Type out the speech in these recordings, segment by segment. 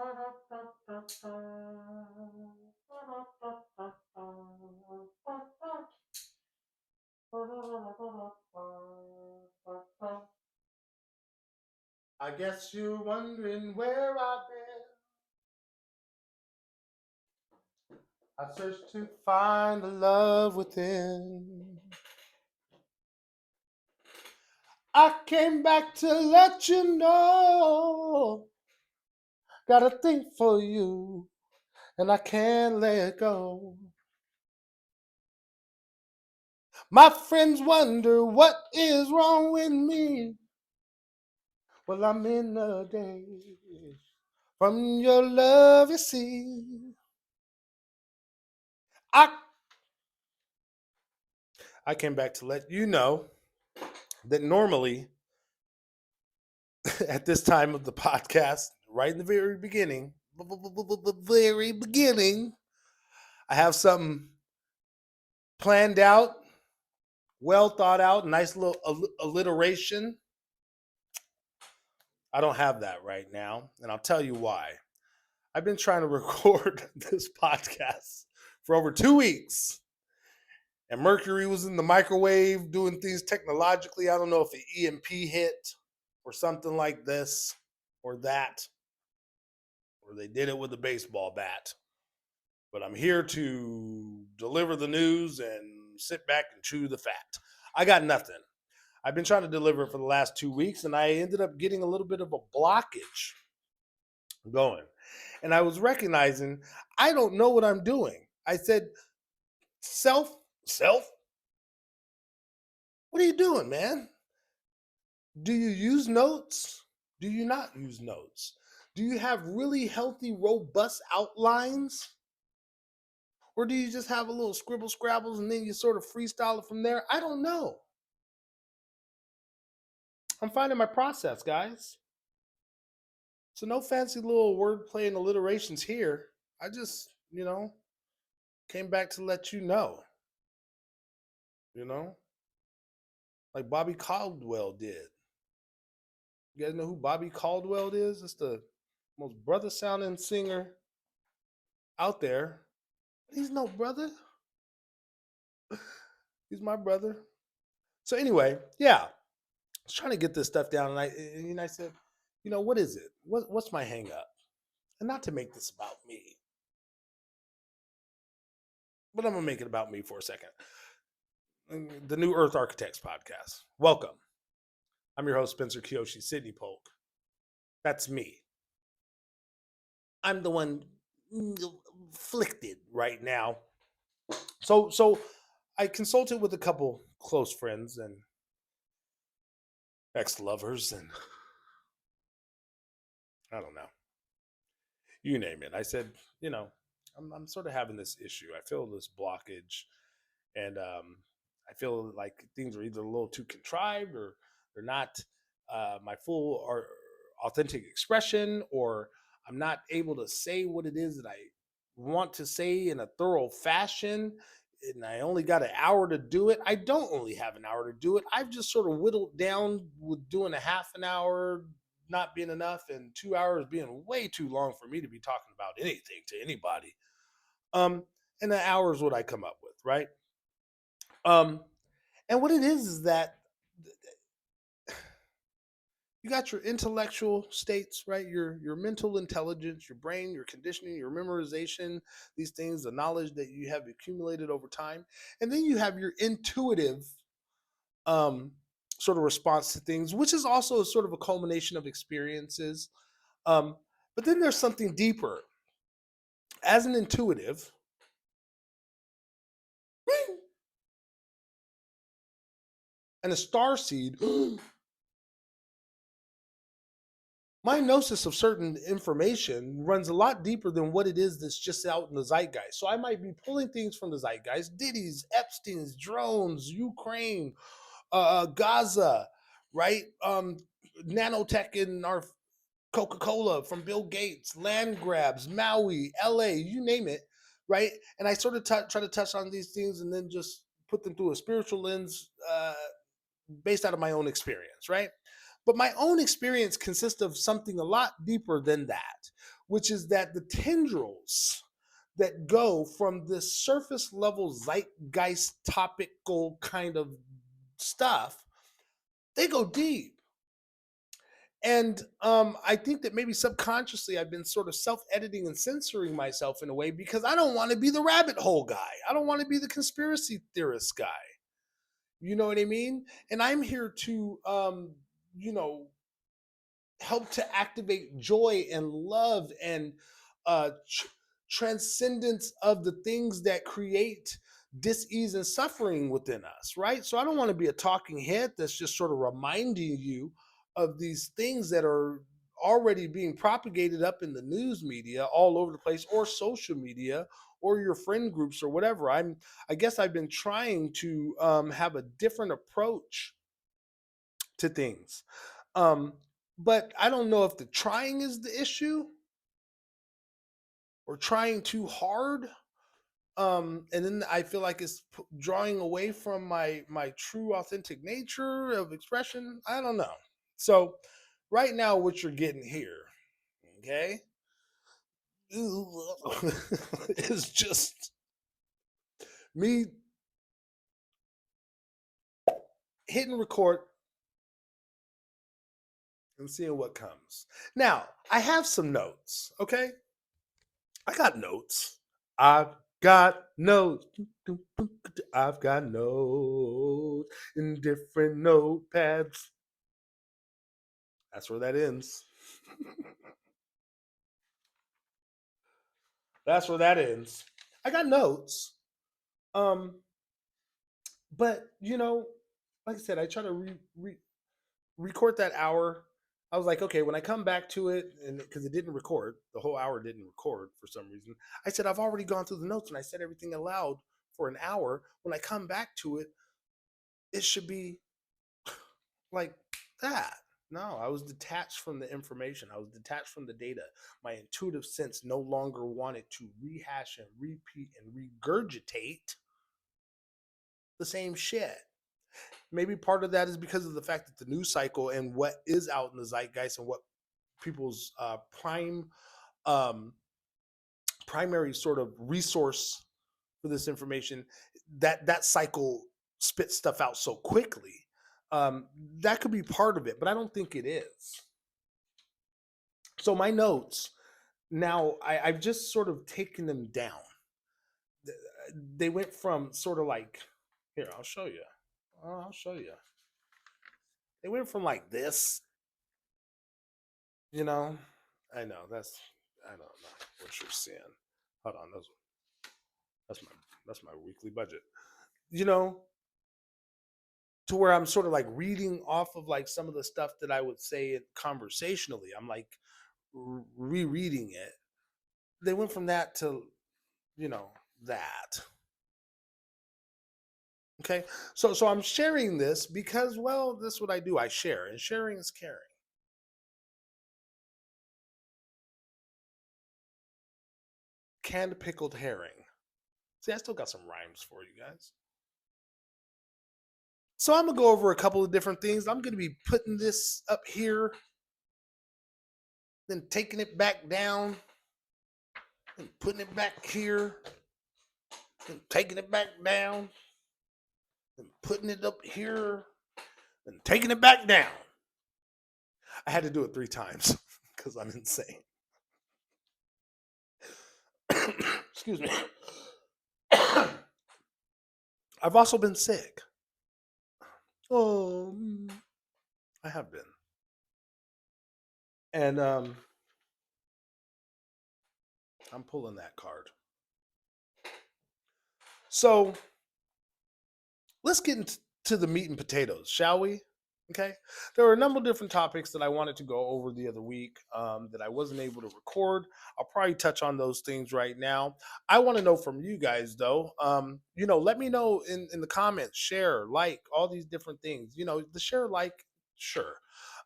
I guess you're wondering where I've been. I searched to find the love within. I came back to let you know. Got a thing for you, and I can't let go. My friends wonder what is wrong with me. Well, I'm in a daze from your love, you see. I I came back to let you know that normally at this time of the podcast, right in the very beginning, very beginning, I have something planned out, well thought out, nice little alliteration. I don't have that right now, and I'll tell you why. I've been trying to record this podcast for over 2 weeks, and Mercury was in the microwave doing things technologically. I don't know if an EMP hit or something like this or that, or they did it with a baseball bat. But I'm here to deliver the news and sit back and chew the fat. I got nothing. I've been trying to deliver it for the last 2 weeks, and I ended up getting a little bit of a blockage going. And I was recognizing I don't know what I'm doing. I said, self, what are you doing, man? Do you use notes? Do you not use notes? Do you have really healthy, robust outlines? Or do you just have a little scribble scrabbles and then you sort of freestyle it from there? I don't know. I'm finding my process, guys. So no fancy little wordplay and alliterations here. I just, came back to let you know, you know, like Bobby Caldwell did. You guys know who Bobby Caldwell is? It's the most brother sounding singer out there. He's no brother. He's my brother. So anyway, yeah, I was trying to get this stuff down, and I said, what is it? What's my hang up? And not to make this about me, but I'm gonna make it about me for a second. The New Earth Architects podcast. Welcome. I'm your host, Spencer Kiyoshi Sydney Polk. That's me. I'm the one afflicted right now. So I consulted with a couple close friends and ex-lovers, and I don't know, you name it. I said, I'm sort of having this issue. I feel this blockage, and I feel like things are either a little too contrived or they're not my full or authentic expression, or I'm not able to say what it is that I want to say in a thorough fashion. And I only got an hour to do it. I don't only have an hour to do it. I've just sort of whittled down with doing a half an hour not being enough and 2 hours being way too long for me to be talking about anything to anybody. Um, and an hour is what I come up with, right? Um, and what it is that you got your intellectual states, right? Your mental intelligence, your brain, your conditioning, your memorization, these things, the knowledge that you have accumulated over time. And then you have your intuitive um sort of response to things, which is also sort of a culmination of experiences. But then there's something deeper. As an intuitive, and a star seed, my gnosis of certain information runs a lot deeper than what it is that's just out in the zeitgeist. So I might be pulling things from the zeitgeist, Diddy's, Epstein's, drones, Ukraine, Gaza, right? Nanotech in our Coca-Cola from Bill Gates, land grabs, Maui, LA, you name it, right? And I sort of try to touch on these things and then just put them through a spiritual lens based out of my own experience, right? But my own experience consists of something a lot deeper than that, which is that the tendrils that go from this surface level zeitgeist topical kind of stuff, they go deep. And I think that maybe subconsciously I've been sort of self-editing and censoring myself in a way because I don't want to be the rabbit hole guy. I don't want to be the conspiracy theorist guy. You know what I mean? And I'm here to, you know, help to activate joy and love and transcendence of the things that create dis-ease and suffering within us, right? So I don't want to be a talking head that's just sort of reminding you of these things that are already being propagated up in the news media all over the place, or social media, or your friend groups, or whatever. I guess I've been trying to have a different approach to things. Um, but I don't know if the trying is the issue or trying too hard. And then I feel like it's drawing away from my true authentic nature of expression. I don't know. So right now, what you're getting here, okay, is just me hitting record and seeing what comes. Now, I have some notes, okay? I got notes. I've got notes. I've got notes in different notepads. That's where that ends. That's where that ends. I got notes. Um, but you know, like I said, I try to record that hour. I was like, okay, when I come back to it, and because it didn't record, the whole hour didn't record for some reason. I said, I've already gone through the notes and I said everything aloud for an hour. When I come back to it, it should be like that. No, I was detached from the information. I was detached from the data. My intuitive sense no longer wanted to rehash and repeat and regurgitate the same shit. Maybe part of that is because of the fact that the news cycle and what is out in the zeitgeist and what people's um, primary sort of resource for this information, that cycle spits stuff out so quickly. Um, that could be part of it, but I don't think it is. So my notes now, I've just sort of taken them down. They went from sort of like, here, I'll show you. I'll show you. They went from like this, you know. I know I don't know what you're seeing. Hold on, that's my that's my weekly budget. You know, to where I'm sort of like reading off of like some of the stuff that I would say it conversationally. I'm like rereading it. They went from that to, you know, that. Okay. So I'm sharing this because, well, this is what I do. I share, and sharing is caring. Canned pickled herring. See, I still got some rhymes for you guys. So I'm gonna go over a couple of different things. I'm gonna be putting this up here, then taking it back down, and putting it back here, and taking it back down, and putting it up here, and taking it back down. I had to do it 3 times because I'm insane. Excuse me. I've also been sick. Oh, I have been. And I'm pulling that card. So let's get into the meat and potatoes, shall we? Okay. There were a number of different topics that I wanted to go over the other week that I wasn't able to record. I'll probably touch on those things right now. I want to know from you guys, though. You know, let me know in the comments, share, like, all these different things. You know, the share, like, sure.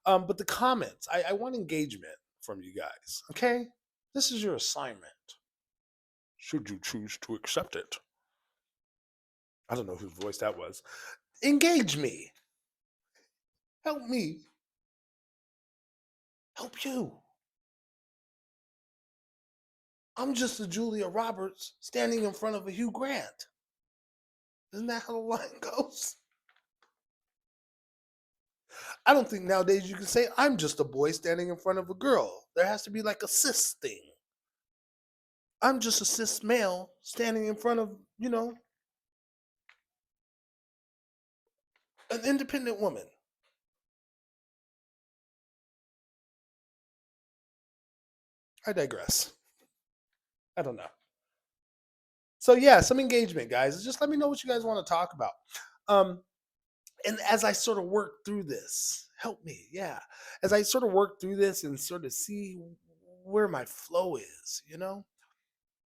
But the comments, I want engagement from you guys. Okay. This is your assignment. Should you choose to accept it? I don't know whose voice that was. Engage me. Help me. Help you. I'm just a Julia Roberts standing in front of a Hugh Grant. Isn't that how the line goes? I don't think nowadays you can say I'm just a boy standing in front of a girl. There has to be like a cis thing. I'm just a cis male standing in front of, an independent woman. I digress. I don't know. So yeah, some engagement, guys. Just let me know what you guys want to talk about. Um, and as I sort of work through this, help me, yeah. As I sort of work through this and sort of see where my flow is.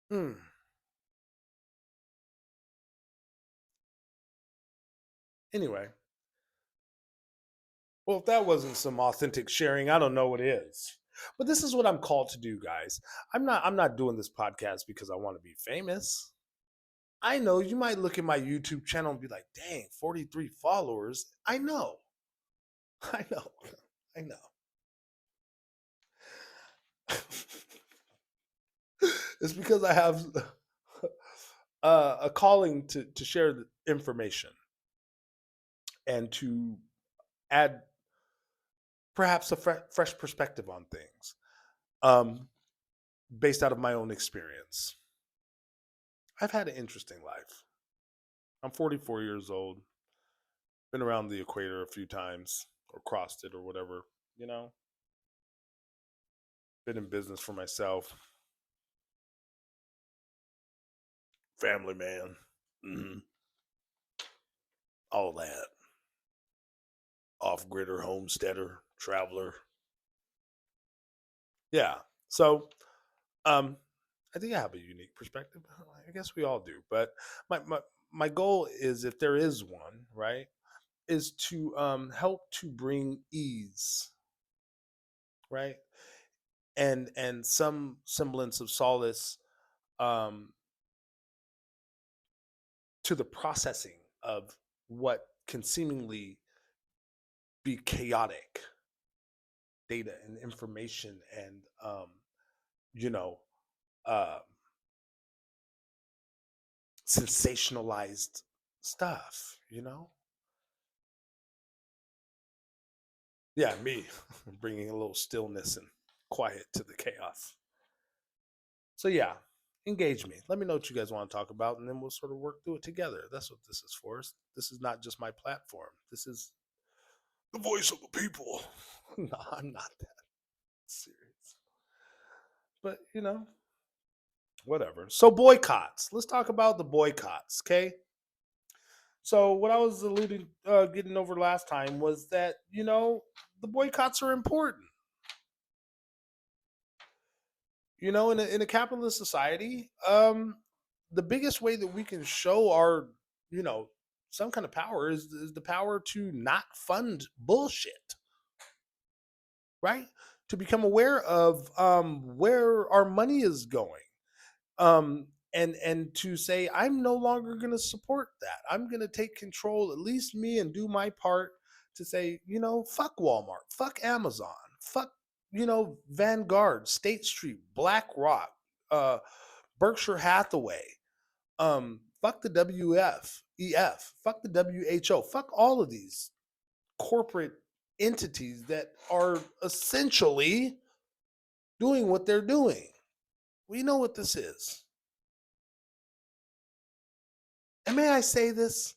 Hmm. Anyway, well, if that wasn't some authentic sharing, I don't know what is. But this is what I'm called to do, guys. I'm not doing this podcast because I want to be famous. I know you might look at my YouTube channel and be like, "Dang, 43 followers." I know. I know. I know. It's because I have a calling to share the information and to add perhaps a fresh perspective on things, um, based out of my own experience. I've had an interesting life. I'm 44 years old. Been around the equator a few times or crossed it or whatever. You know, been in business for myself. Family man. Hmm. All that. Off gridder, homesteader, traveler. Yeah. So, um, I think I have a unique perspective. I guess we all do. But my goal is, if there is one, right, is to help to bring ease, right, and some semblance of solace, um, to the processing of what can seemingly be chaotic data and information and you know uh, sensationalized stuff. Yeah, me bringing a little stillness and quiet to the chaos. So yeah, engage me. Let me know what you guys want to talk about, and then we'll sort of work through it together. That's what this is for. This is not just my platform. This is the voice of the people. No, I'm not that serious. But whatever. So boycotts. Let's talk about the boycotts, okay? So what I was alluding, getting over last time was that the boycotts are important. In a capitalist society, the biggest way that we can show our, you know, some kind of power is the power to not fund bullshit, right? To become aware of where our money is going, and to say I'm no longer going to support that. I'm going to take control, at least me, and do my part to say, fuck Walmart, fuck Amazon, fuck Vanguard, State Street, BlackRock, uh, Berkshire Hathaway, fuck the WFEF, fuck the WHO, fuck all of these corporate entities that are essentially doing what they're doing. We know what this is. And may I say this,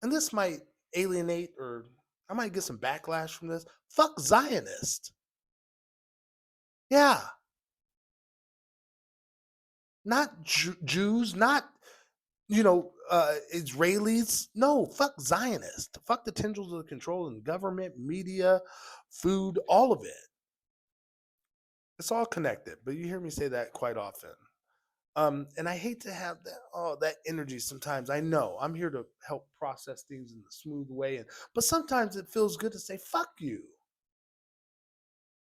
and this might alienate, or I might get some backlash from this. Fuck Zionist. Yeah, not Jews, not Israelis. No, fuck Zionist. Fuck the tendrils of control in government, media, food, all of it. It's all connected. But you hear me say that quite often. And I hate to have that energy sometimes. I know I'm here to help process things in a smooth way, but sometimes it feels good to say fuck you.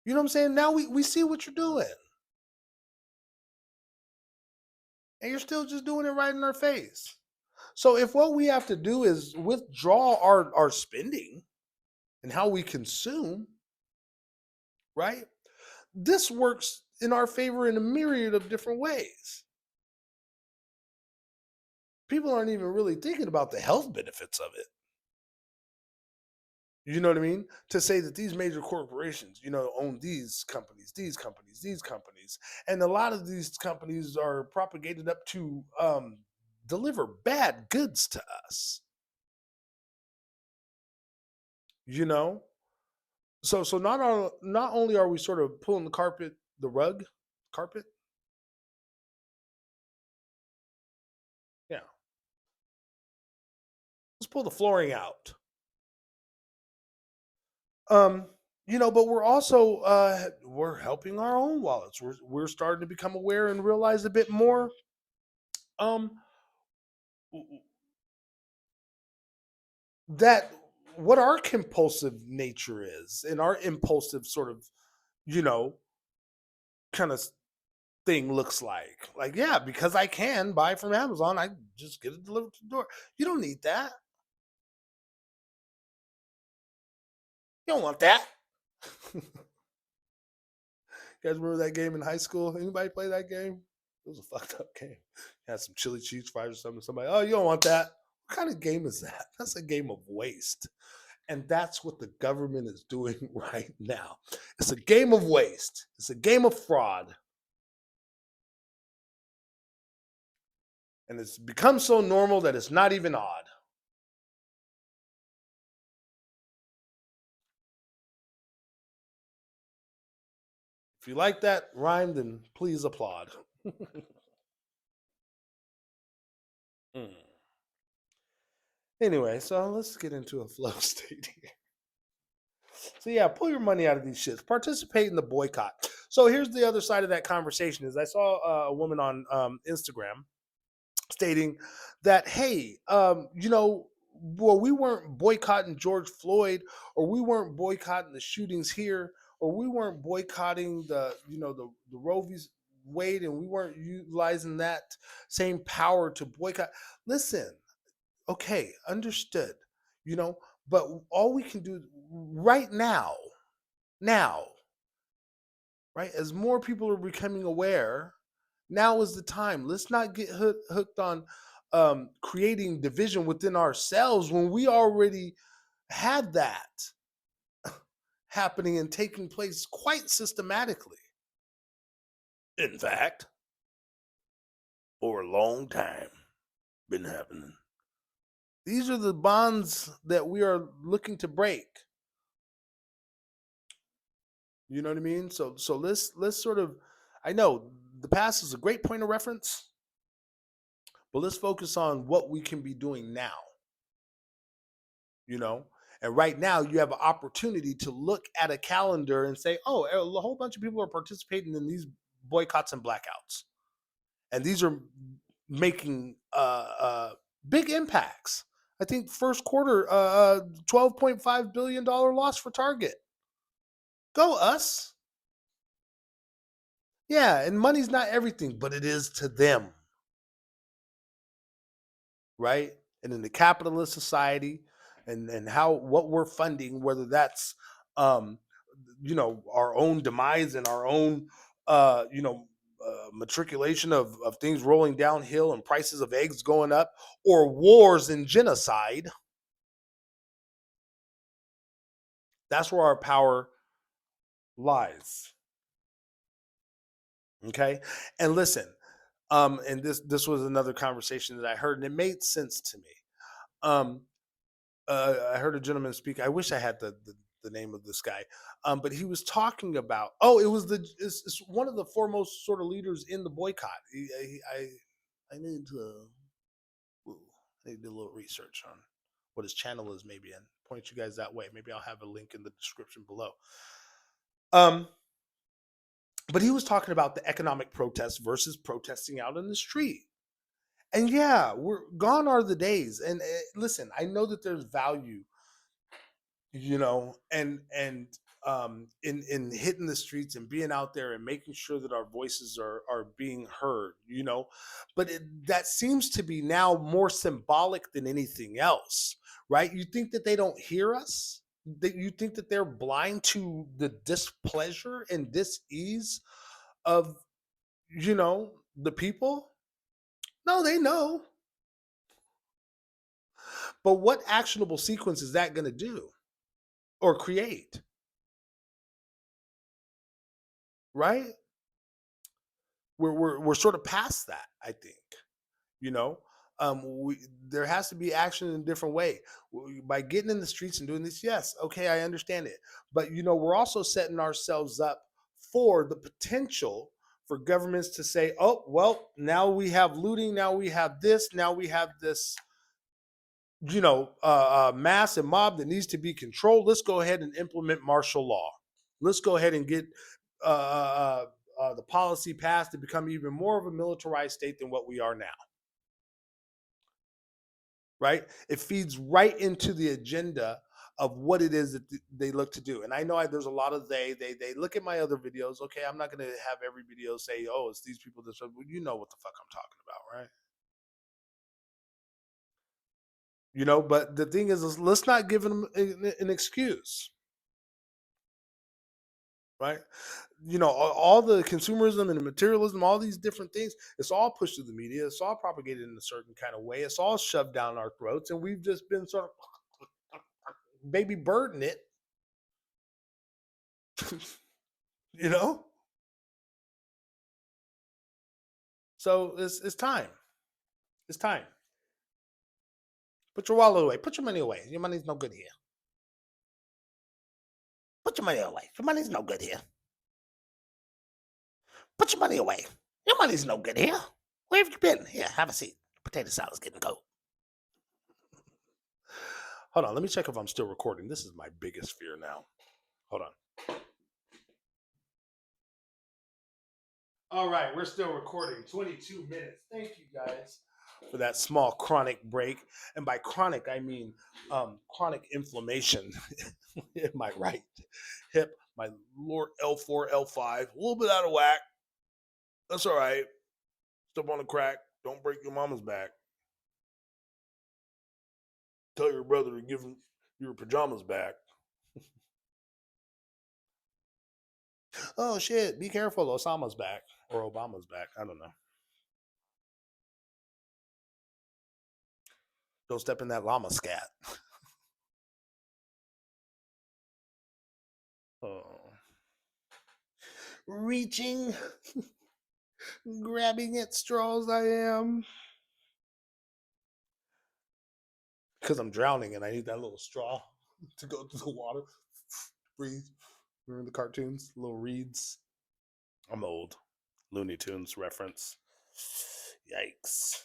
You know what I'm saying? Now we see what you're doing, and you're still just doing it right in our face. So if what we have to do is withdraw our spending and how we consume, right? This works in our favor in a myriad of different ways. People aren't even really thinking about the health benefits of it. You know what I mean? To say that these major corporations, own these companies, these companies, these companies, and a lot of these companies are propagated up to deliver bad goods to us. You know, so not only are we sort of pulling the rug, carpet, yeah, let's pull the flooring out. Um, but we're also we're helping our own wallets. We're starting to become aware and realize a bit more um that what our compulsive nature is and our impulsive sort of you know kind of thing looks like. Like, yeah, because I can buy from Amazon, I just get it delivered to the door. You don't need that. You don't want that. You guys remember that game in high school? Anybody play that game? It was a fucked up game. You had some chili cheese fries or something. Somebody, oh, you don't want that. What kind of game is that? That's a game of waste. And that's what the government is doing right now. It's a game of waste. It's a game of fraud. And it's become so normal that it's not even odd. If you like that rhyme, then please applaud. Mm. Anyway, so let's get into a flow state here. So yeah, pull your money out of these shits. Participate in the boycott. So here's the other side of that conversation: is I saw a woman on Instagram stating that, hey, well, we weren't boycotting George Floyd, or we weren't boycotting the shootings here, or we weren't boycotting the Roe v. Wade, and we weren't utilizing that same power to boycott. Listen, okay, understood, you know, but all we can do right now, right, as more people are becoming aware, now is the time. Let's not get hooked on creating division within ourselves when we already had that happening and taking place quite systematically. In fact, for a long time, been happening. These are the bonds that we are looking to break. You know what I mean? So let's sort of, I know the past is a great point of reference, but let's focus on what we can be doing now. you know and right now you have an opportunity to look at a calendar and say, oh, a whole bunch of people are participating in these boycotts and blackouts, and these are making big impacts. I think first quarter, 12.5 billion-dollar loss for Target. Go us. Yeah, and money's not everything, but it is to them, right? And in the capitalist society, and how what we're funding, whether that's um, our own demise and our own matriculation of things rolling downhill and prices of eggs going up, or wars and genocide, that's where our power lies. Okay, and listen, and this was another conversation that I heard, and it made sense to me. Um, I heard a gentleman speak. I wish I had the name of this guy, but he was talking about. Oh, it was it's one of the foremost sort of leaders in the boycott. I need to I need to do a little research on what his channel is, maybe, and point you guys that way. Maybe I'll have a link in the description below. Um, but he was talking about the economic protest versus protesting out in the street. And yeah, we're gone are the days. And listen, I know that there's value, in hitting the streets and being out there and making sure that our voices are being heard, but that seems to be now more symbolic than anything else, right? You think that they don't hear us, that you think that they're blind to the displeasure and dis-ease of, the people? No, they know. But what actionable sequence is that going to do or create? Right? We're sort of past that, I think. You know, there has to be action in a different way by getting in the streets and doing this. Yes, okay, I understand it, but we're also setting ourselves up for the potential for governments to say, "Oh, well, now we have looting, now we have this, now we have this." Mass and mob that needs to be controlled. Let's go ahead and implement martial law. Let's go ahead and get uh, uh, the policy passed to become even more of a militarized state than what we are now. Right? It feeds right into the agenda of what it is that they look to do. And I know there's a lot of they look at my other videos. Okay, I'm not going to have every video say, "Oh, it's these people." This, you know what the fuck I'm talking about, right? But the thing is let's not give them an excuse, right? All the consumerism and the materialism, all these different things, it's all pushed through the media. It's all propagated in a certain kind of way. It's all shoved down our throats, and we've just been sort of baby birding it, you know. So it's time. It's time. Put your wallet away. Put your money away. Your money's no good here. Put your money away. Your money's no good here. Put your money away. Your money's no good here. Where have you been? Here, have a seat. Potato salad's getting cold. Hold on, let me check if I'm still recording. This is my biggest fear now. Hold on. All right, we're still recording. 22 minutes. Thank you guys for that small chronic break. And by chronic, I mean chronic inflammation in my right hip, my lower L4, L5, a little bit out of whack. That's all right. Step on the crack. Don't break your mama's back. Tell your brother to give him your pajamas back. Oh shit! Be careful, Osama's back or Obama's back. I don't know. Don't step in that llama scat. Oh. Reaching, grabbing at straws. I am because I'm drowning and I need that little straw to go to the water. Breathe. Remember the cartoons, little reeds. I'm old. Looney Tunes reference. Yikes.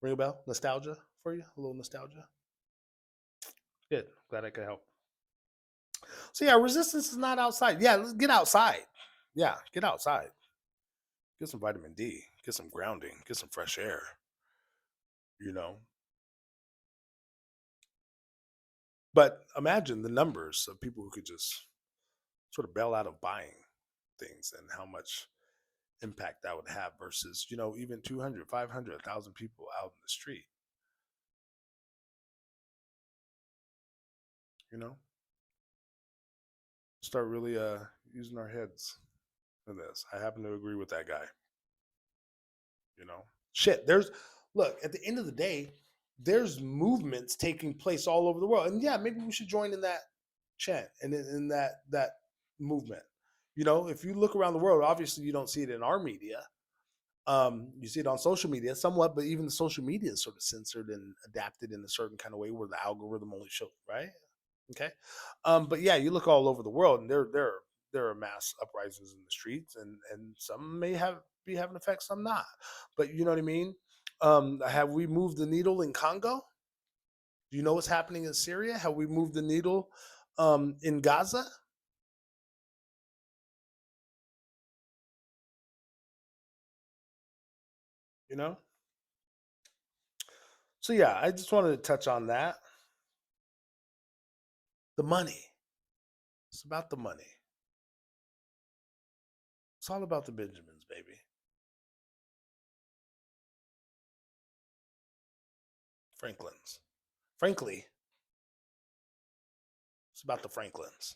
Ring a bell? Nostalgia for you? A little nostalgia? Good. Glad I could help. So yeah, resistance is not outside. Yeah, let's get outside. Yeah, get outside. Get some vitamin D. Get some grounding. Get some fresh air. You know. But imagine the numbers of people who could just sort of bail out of buying things and how much impact that would have versus, even 200, 500, 1,000 people out in the street. You know, start really using our heads in this. I happen to agree with that guy. Shit, look, at the end of the day, there's movements taking place all over the world. And yeah, maybe we should join in that chant and in that movement. If you look around the world, obviously you don't see it in our media. You see it on social media somewhat, but even the social media is sort of censored and adapted in a certain kind of way where the algorithm only shows, right? Okay. But yeah, you look all over the world and there are mass uprisings in the streets, and some may be having effects, some not. But you know what I mean? Have we moved the needle in Congo? Do you know what's happening in Syria? Have we moved the needle in Gaza? You know? So yeah, I just wanted to touch on that. The money. It's about the money. It's all about the Benjamins, baby. Franklins. Frankly, it's about the Franklins.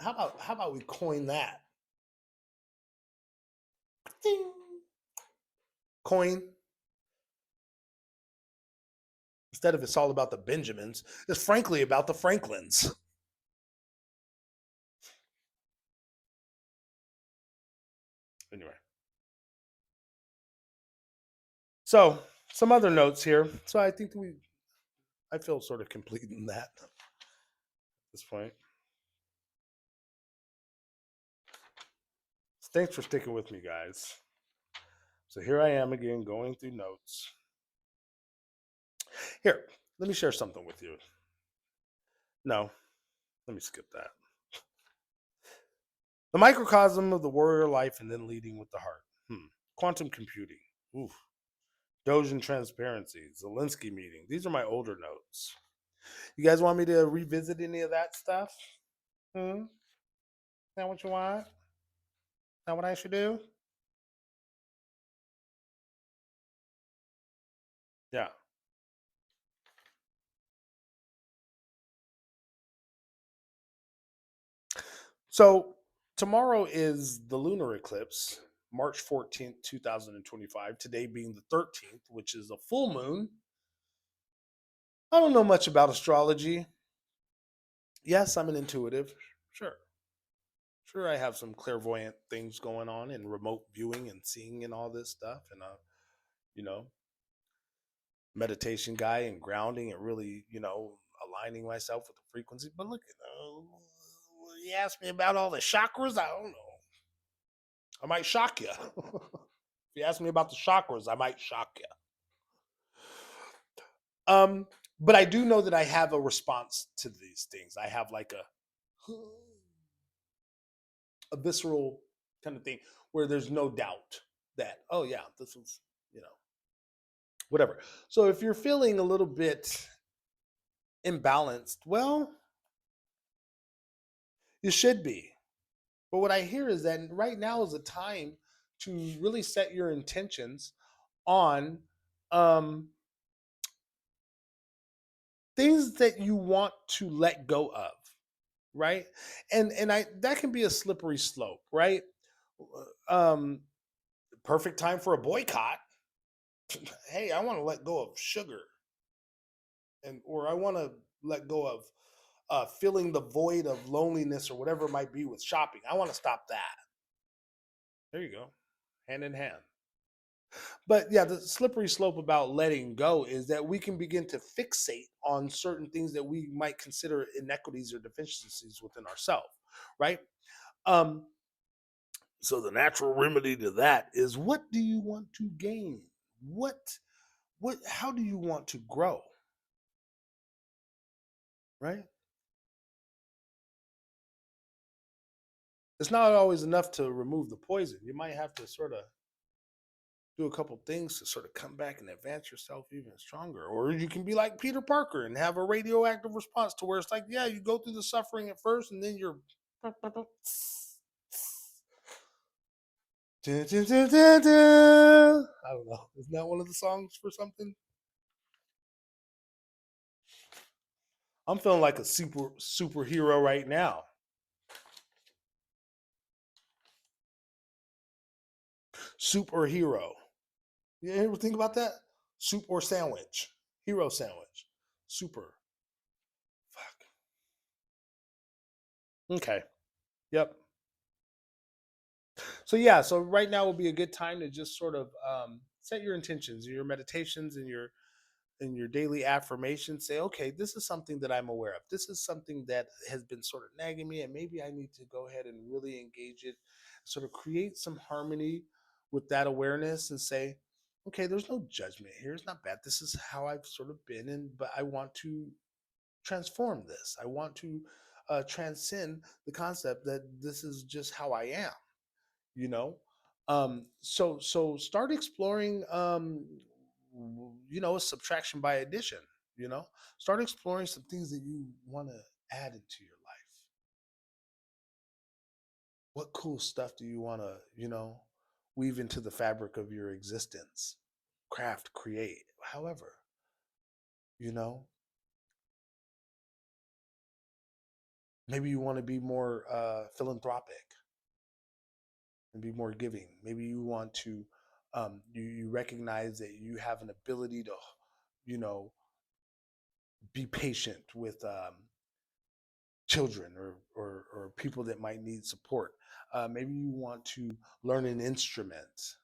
How about we coin that? Ding. Coin, instead of it's all about the Benjamins, it's frankly about the Franklins. Anyway, so some other notes here. So I feel sort of complete in that at this point. Thanks for sticking with me, guys. So here I am again going through notes. Here, let me share something with you. No, let me skip that. The microcosm of the warrior life and then leading with the heart. Quantum computing. Oof. Doge and transparency. Zelensky meeting. These are my older notes. You guys want me to revisit any of that stuff? Is that what you want? Is that what I should do? Yeah. So tomorrow is the lunar eclipse, March 14th, 2025. Today being the 13th, which is a full moon. I don't know much about astrology. Yes, I'm an intuitive. Sure. Sure, I have some clairvoyant things going on and remote viewing and seeing and all this stuff. And, you know, meditation guy and grounding and really, aligning myself with the frequency. But look, you asked me about all the chakras. I don't know. I might shock you. If you ask me about the chakras, I might shock you. Um, but I do know that I have a response to these things. I have like a visceral kind of thing where there's no doubt that, oh yeah, this is, whatever. So if you're feeling a little bit imbalanced, well, you should be. But what I hear is that right now is a time to really set your intentions on um, things that you want to let go of, right? And I that can be a slippery slope, right? Um, Perfect time for a boycott. Hey, I want to let go of sugar, and or I want to let go of filling the void of loneliness or whatever it might be with shopping. I want to stop that. There you go, hand in hand. But yeah, the slippery slope about letting go is that we can begin to fixate on certain things that we might consider inequities or deficiencies within ourselves, right? Um, so the natural remedy to that is, what do you want to gain? What how do you want to grow? Right? It's not always enough to remove the poison. You might have to sort of do a couple things to sort of come back and advance yourself even stronger. Or you can be like Peter Parker and have a radioactive response to where it's like, yeah, you go through the suffering at first and then you're I don't know. Isn't that one of the songs for something? I'm feeling like a superhero right now. Superhero. You ever think about that? Soup or sandwich? Hero sandwich. Super. Fuck. Okay. Yep. So yeah, so right now will be a good time to just sort of set your intentions, your meditations, and your daily affirmations. Say, okay, this is something that I'm aware of. This is something that has been sort of nagging me, and maybe I need to go ahead and really engage it, sort of create some harmony with that awareness, and say, okay, there's no judgment here. It's not bad. This is how I've sort of been, and but I want to transform this. I want to transcend the concept that this is just how I am, you know. So start exploring a subtraction by addition, you know. Start exploring some things that you want to add into your life. What cool stuff do you want to, weave into the fabric of your existence? Craft, create, however. You know, maybe you want to be more philanthropic and be more giving. Maybe you want to, you recognize that you have an ability to, you know, be patient with children or people that might need support. Maybe you want to learn an instrument.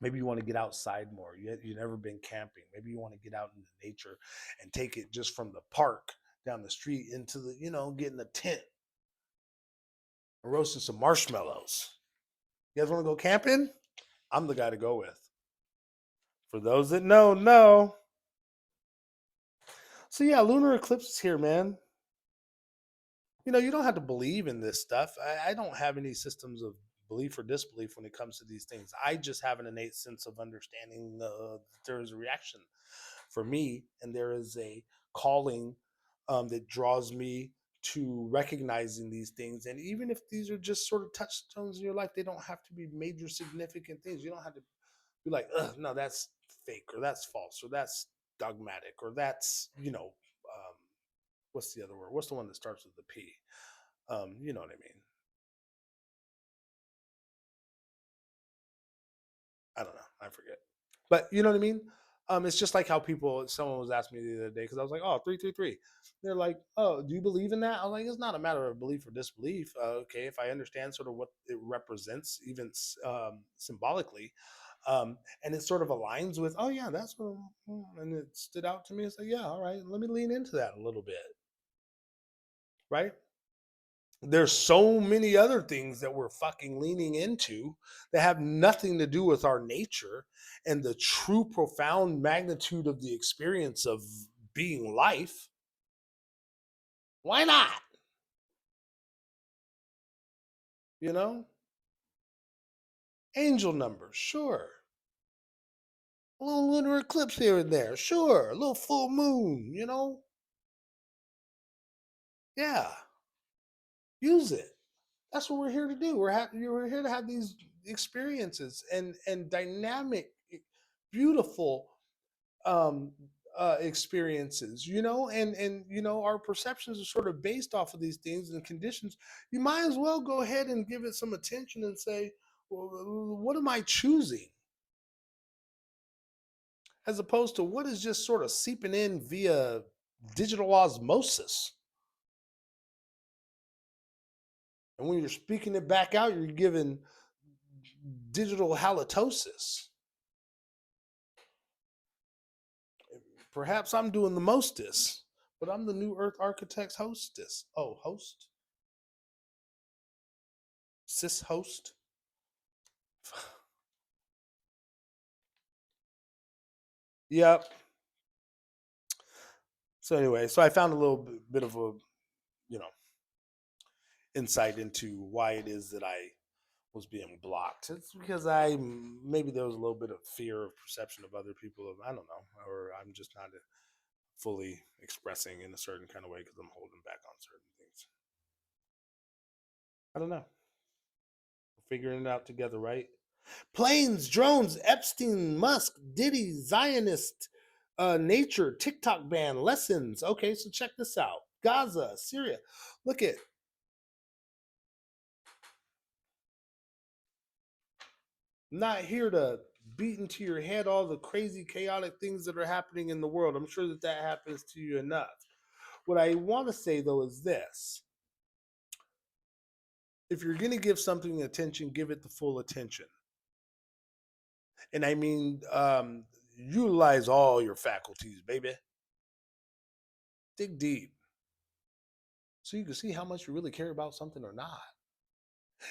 Maybe you want to get outside more. You've never been camping. Maybe you want to get out into nature and take it just from the park down the street into the, getting a tent and roasting some marshmallows. You guys want to go camping? I'm the guy to go with. For those that know. So yeah, lunar eclipse is here, man. You don't have to believe in this stuff. I don't have any systems of belief or disbelief when it comes to these things. I just have an innate sense of understanding there is a reaction for me, and there is a calling that draws me to recognizing these things. And even if these are just sort of touchstones in your life, they don't have to be major significant things. You don't have to be like, no, that's fake, or that's false, or that's dogmatic, or that's, what's the other word? What's the one that starts with the P? You know what I mean? I don't know. I forget. But you know what I mean? It's just like how someone was asking me the other day because I was like, oh, 333. They're like, oh, do you believe in that? I was like, it's not a matter of belief or disbelief. Okay, if I understand sort of what it represents, even symbolically, and it sort of aligns with, oh yeah, that's what, and it stood out to me. It's like, yeah, all right, let me lean into that a little bit, right? There's so many other things that we're fucking leaning into that have nothing to do with our nature and the true profound magnitude of the experience of being life. Why not? You know? Angel numbers, sure. A little lunar eclipse here and there, sure. A little full moon, Yeah, use it. That's what we're here to do. We're here to have these experiences and dynamic, beautiful um experiences, and our perceptions are sort of based off of these things and conditions. You might as well go ahead and give it some attention and say, well, what am I choosing, as opposed to what is just sort of seeping in via digital osmosis. And when you're speaking it back out, you're giving digital halitosis. Perhaps I'm doing the mostest, but I'm the new earth architect's hostess. Oh, host, cis host. Yep. So anyway, so I found a little bit of a, you know, insight into why it is that I was being blocked. It's because maybe there was a little bit of fear of perception of other people. I don't know, or I'm just not fully expressing in a certain kind of way because I'm holding back on certain things. I don't know. We're figuring it out together, right? Planes, drones, Epstein, Musk, Diddy, Zionist, nature, TikTok ban, lessons. Okay, so check this out. Gaza, Syria. Look at, I'm not here to beat into your head all the crazy, chaotic things that are happening in the world. I'm sure that happens to you enough. What I want to say, though, is this: if you're going to give something attention, give it the full attention. And I mean, utilize all your faculties, baby. Dig deep so you can see how much you really care about something or not.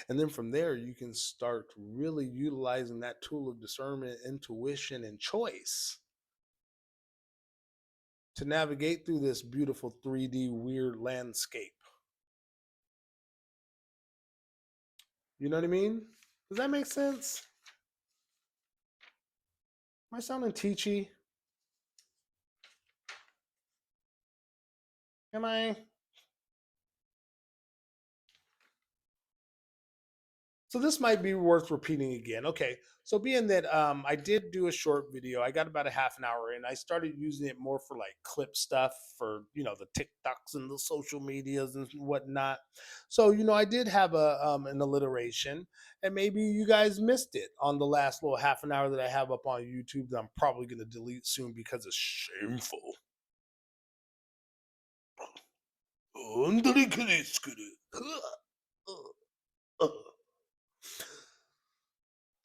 And then from there, you can start really utilizing that tool of discernment, intuition, and choice to navigate through this beautiful 3D weird landscape. You know what I mean? Does that make sense? Am I sounding teachy? Am I? So this might be worth repeating again. Okay, So being that I did do a short video, I got about a half an hour in. I started using it more for like clip stuff for the TikToks and the social medias and whatnot. So I did have an alliteration, and maybe you guys missed it on the last little half an hour that I have up on YouTube that I'm probably going to delete soon because it's shameful.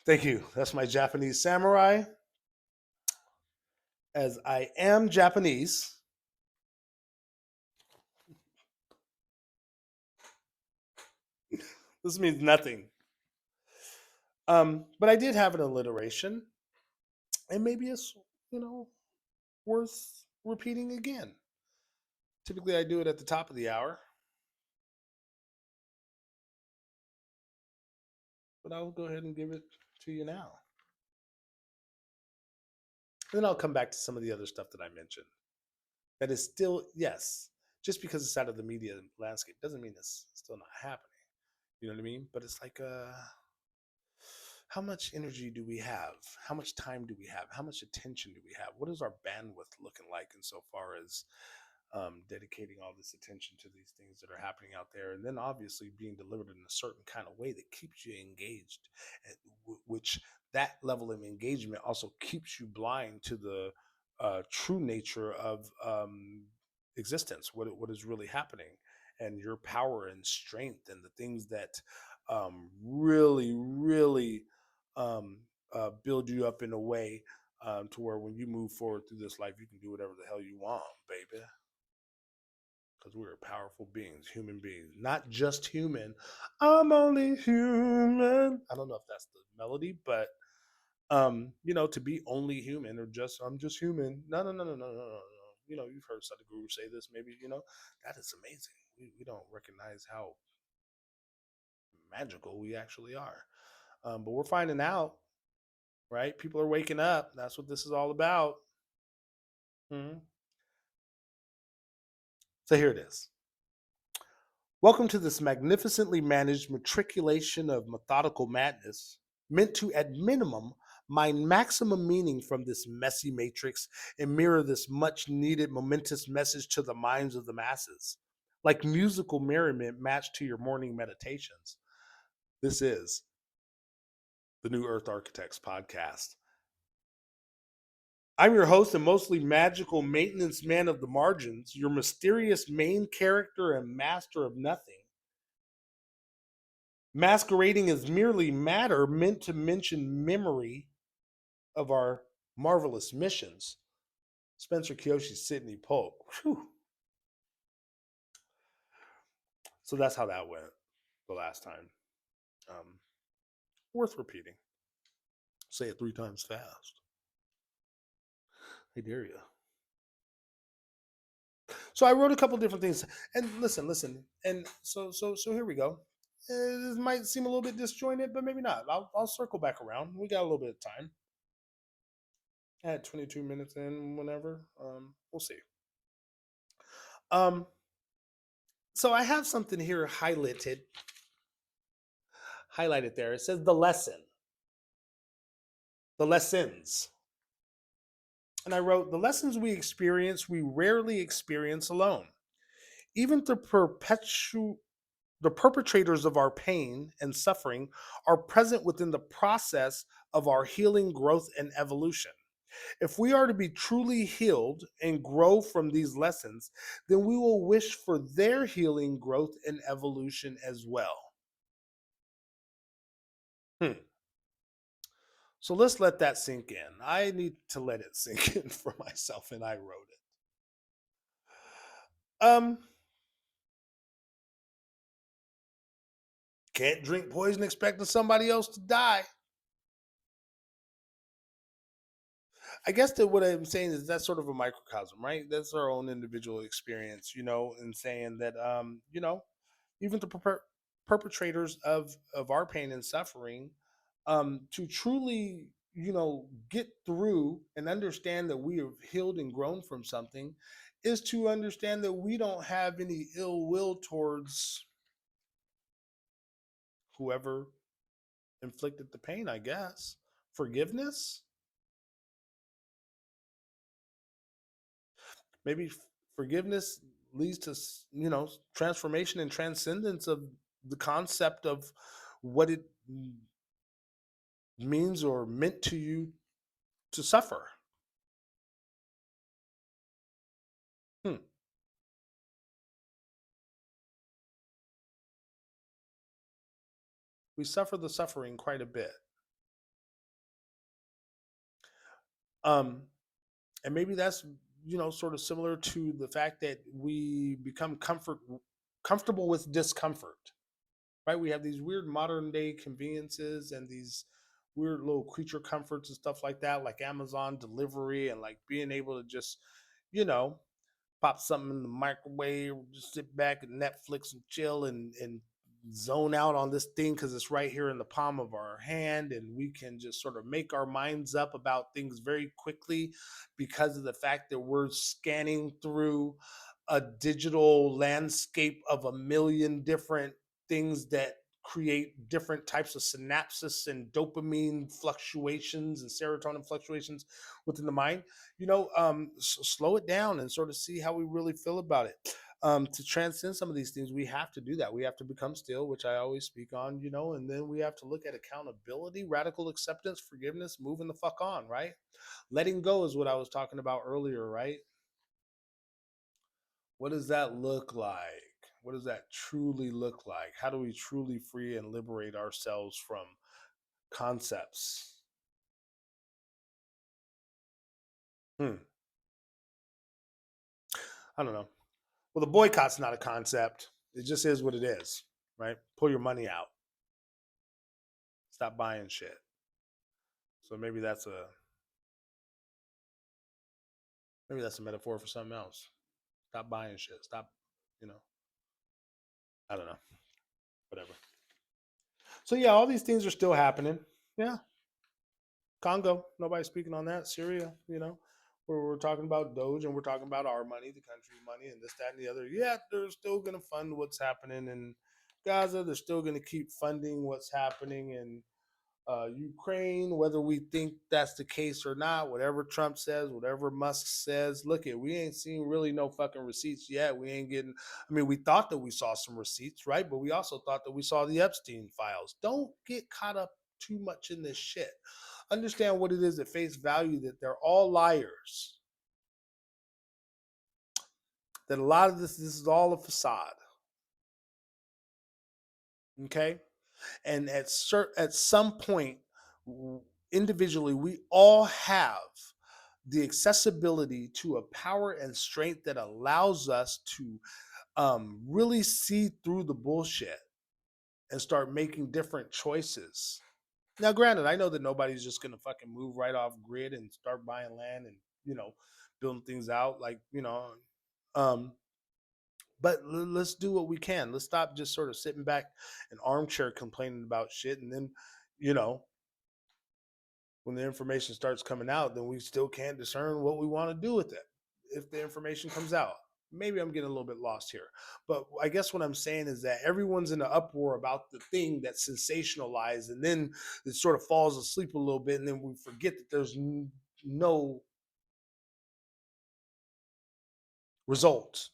Thank you. That's my Japanese samurai. As I am Japanese, this means nothing. But I did have an alliteration, and maybe it's you know worth repeating again. Typically, I do it at the top of the hour, but I'll go ahead and give it to you now. And then I'll come back to some of the other stuff that I mentioned. That is still, yes, just because it's out of the media landscape doesn't mean it's still not happening. You know what I mean? But it's like, how much energy do we have? How much time do we have? How much attention do we have? What is our bandwidth looking like insofar as dedicating all this attention to these things that are happening out there, and then obviously being delivered in a certain kind of way that keeps you engaged, which that level of engagement also keeps you blind to the true nature of existence, what is really happening, and your power and strength, and the things that really, really um, build you up in a way to where when you move forward through this life, you can do whatever the hell you want, baby, because we're powerful beings, human beings, not just human. I'm only human. I don't know if that's the melody, but to be only human, or just I'm just human. No, no, no, no, no, no, no, no. You've heard Sadhguru say this. Maybe that is amazing. We don't recognize how magical we actually are, but we're finding out, right? People are waking up. That's what this is all about. Mhm. So here it is. Welcome to this magnificently managed matriculation of methodical madness, meant to, at minimum, mine maximum meaning from this messy matrix and mirror this much needed momentous message to the minds of the masses. Like musical merriment matched to your morning meditations. This is the New Earth Architects podcast. I'm your host and mostly magical maintenance man of the margins, your mysterious main character and master of nothing, masquerading as merely matter meant to mention memory of our marvelous missions. Spencer Kiyoshi, Sidney Polk. Whew. So that's how that went the last time. Um, Worth repeating. Say it 3 times fast. I dare you. So I wrote a couple different things, and listen, and so here we go. This might seem a little bit disjointed, but maybe not. I'll circle back around. We got a little bit of time. I had 22 minutes in. Whenever, we'll see. Um, so I have something here highlighted there. It says the lesson, the lessons, and I wrote the lessons we rarely experience alone. Even the perpetrators of our pain and suffering are present within the process of our healing, growth, and evolution. If we are to be truly healed and grow from these lessons, then we will wish for their healing, growth, and evolution as well. Hmm. So let's let that sink in. I need to let it sink in for myself, and I wrote it. Can't drink poison expecting somebody else to die. I guess that what I'm saying is that's sort of a microcosm, right? That's our own individual experience, in saying that, even the perpetrators of our pain and suffering, to truly, get through and understand that we have healed and grown from something, is to understand that we don't have any ill will towards whoever inflicted the pain, I guess, forgiveness. Maybe forgiveness leads to, transformation and transcendence of the concept of what it means or meant to you to suffer. Hmm. We suffer the suffering quite a bit. Um, and maybe that's, sort of similar to the fact that we become comfortable with discomfort, right? We have these weird modern day conveniences and these weird little creature comforts and stuff like that, like Amazon delivery and like being able to just, you know, pop something in the microwave, just sit back and Netflix and chill and zone out on this thing because it's right here in the palm of our hand, and we can just sort of make our minds up about things very quickly because of the fact that we're scanning through a digital landscape of a million different things that create different types of synapses and dopamine fluctuations and serotonin fluctuations within the mind. Slow it down and sort of see how we really feel about it. To transcend some of these things, we have to do that. We have to become still, which I always speak on, and then we have to look at accountability, radical acceptance, forgiveness, moving the fuck on, right? Letting go is what I was talking about earlier, right? What does that look like? What does that truly look like? How do we truly free and liberate ourselves from concepts? Hmm. I don't know. Well, the boycott's not a concept. It just is what it is, right? Pull your money out. Stop buying shit. So maybe that's a metaphor for something else. Stop buying shit. Stop, you know. I don't know. Whatever. So yeah, all these things are still happening. Yeah, Congo. Nobody's speaking on that. Syria. We're talking about Doge and we're talking about our money, the country money, and this, that, and the other. Yeah, they're still going to fund what's happening in Gaza. They're still going to keep funding what's happening in Ukraine, whether we think that's the case or not, whatever Trump says, whatever Musk says. Look, we ain't seen really no fucking receipts yet. We ain't getting. I mean, we thought that we saw some receipts, right? But we also thought that we saw the Epstein files. Don't get caught up too much in this shit. Understand what it is at face value, that they're all liars. That a lot of this is all a facade. Okay, and at some point, individually, we all have the accessibility to a power and strength that allows us to really see through the bullshit and start making different choices. Now, granted, I know that nobody's just gonna fucking move right off grid and start buying land and building things out like um, but let's do what we can. Let's stop just sort of sitting back in armchair complaining about shit, and then you know when the information starts coming out, then we still can't discern what we want to do with it. If the information comes out, maybe I'm getting a little bit lost here, but I guess what I'm saying is that everyone's in an uproar about the thing that's sensationalized, and then it sort of falls asleep a little bit, and then we forget that there's no results